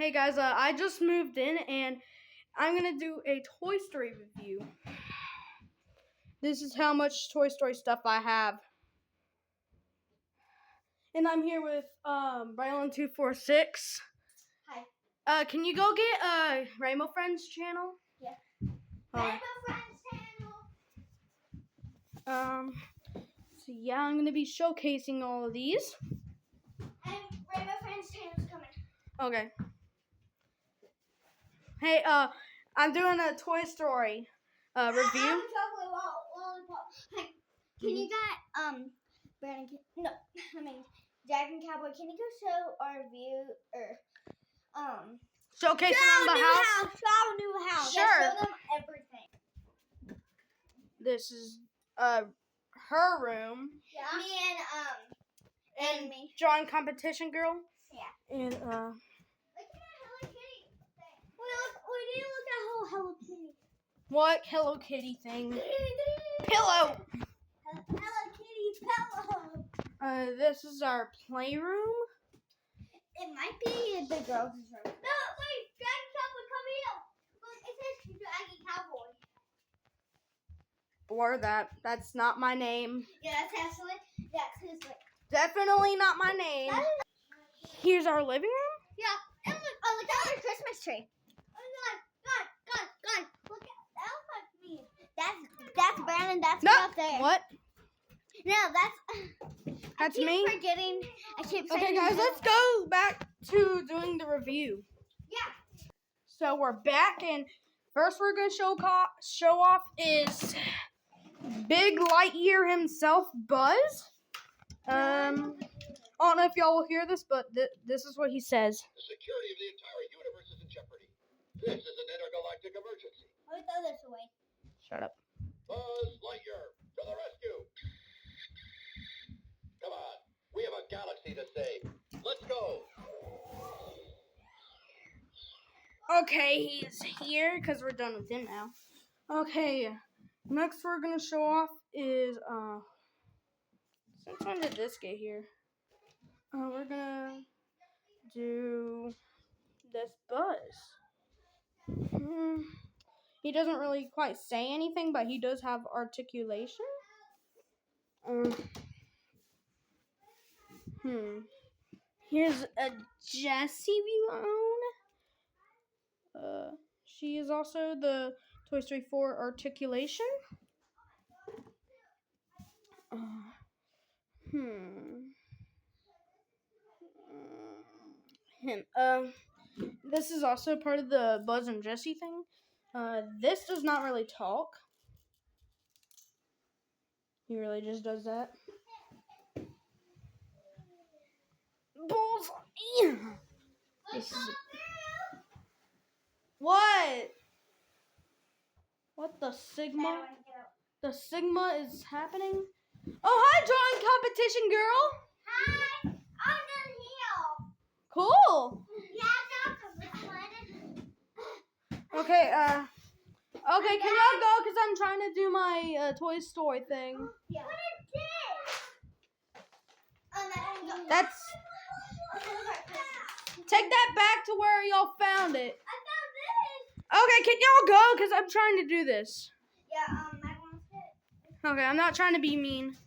Hey guys, I just moved in and I'm gonna do a Toy Story review. This is how much Toy Story stuff I have. And I'm here with Braylon246. Hi. Can you go get Rainbow Friends channel? Yeah. Alright. Rainbow Friends channel. So yeah, I'm gonna be showcasing all of these. And Rainbow Friends channel's coming. Okay. Hey, I'm doing a Toy Story review. Chocolate lollipop. Hey, can you get Brandon? No, I mean Jack and Cowboy. Can you go show our view or Showcasing show on the house. Show our new house. Sure. Yeah, show them everything. This is her room. Yeah. Me and me. Drawing competition girl. Yeah. And Look at that Hello Kitty thing. We need to look at Hello Kitty. what Hello Kitty thing? Pillow. Hello Kitty pillow. This is our playroom. It might be the girls' room. No, wait, Dragon Cowboy, come here. Look, it says Dragon Cowboy. Blur that. That's not my name. Yeah, that's his like. Definitely not my name. Here's our living room. Yeah, and look at our Christmas tree. Oh God, look at that was me. That's Brandon. That's me up there. What? No, that's That's I keep me. Forgetting. I keep. Okay, guys, let's go back to doing the review. Yeah. So we're back, and first we're gonna show off is Big Lightyear himself, Buzz. I don't know if y'all will hear this, but this is what he says. The security of the entire universe is in jeopardy. This is an intergalactic emergency. Let me throw this away. Shut up. Buzz Lightyear, to the rescue. Come on, we have a galaxy to save. Let's go. Okay, he's here because we're done with him now. Okay, next we're gonna show off is since when did this get here? We're gonna do this Buzz. He doesn't really quite say anything, but he does have articulation. Here's a Jessie Malone. She is also the Toy Story 4 articulation. This is also part of the Buzz and Jessie thing. This does not really talk. He really just does that. Bullseye! This is what? What the Sigma? The Sigma is happening? Oh, hi, drawing competition girl! Hi, I'm done here. Cool! Yeah, Okay, okay, can y'all go? Because I'm trying to do my Toy Story thing. Yeah. What is this? That's... Take that back to where y'all found it. I found this. Okay, can y'all go? Because I'm trying to do this. Yeah, I want it. Okay, I'm not trying to be mean.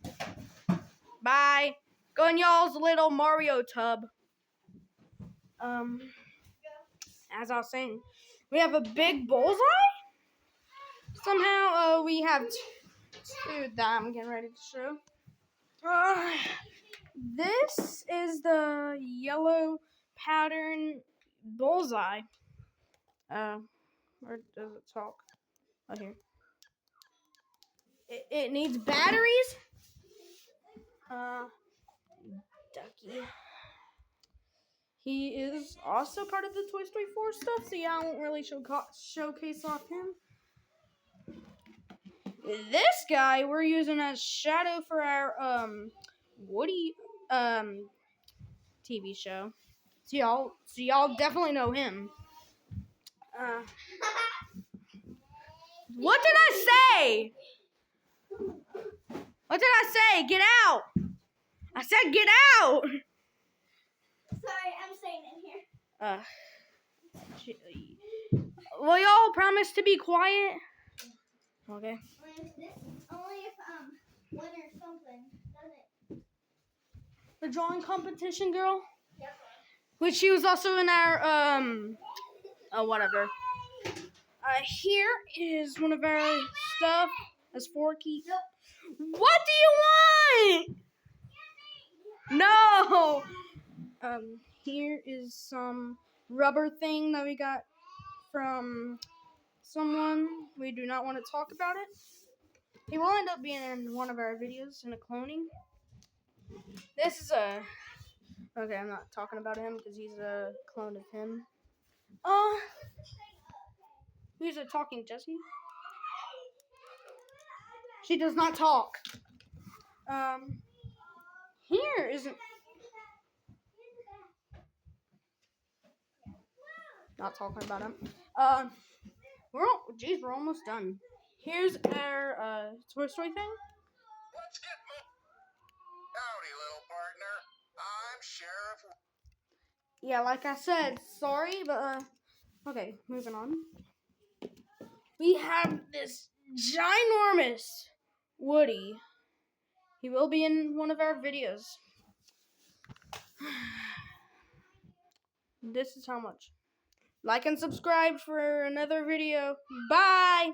Bye. Go in y'all's little Mario tub. As I was saying, we have a big bullseye. Somehow, we have two that I'm getting ready to show. This is the yellow pattern bullseye. Where does it talk? Oh, here. It needs batteries. Ducky. He is also part of the Toy Story 4 stuff, so yeah, I won't really showcase off him. This guy we're using as shadow for our Woody TV show. So y'all definitely know him. What did I say? What did I say? Get out! I said get out! Sorry, I'm staying in here. Will y'all promise to be quiet? Okay. Only if winner something, doesn't. The drawing competition girl, Yep. which she was also in our whatever. Here is one of our stuff. As Forky. Nope. What do you want? No. Here is some rubber thing that we got from someone. We do not want to talk about it. He will end up being in one of our videos in a cloning. This is a... Okay, I'm not talking about him because he's a clone of him. Who's a talking Jessie? She does not talk. Here isn't... Not talking about him. We're almost done. Here's our Toy Story thing. Let's get Howdy, little partner. I'm Sheriff. Yeah, like I said, sorry, but okay, moving on. We have this ginormous Woody. He will be in one of our videos. This is how much. Like and subscribe for another video. Bye!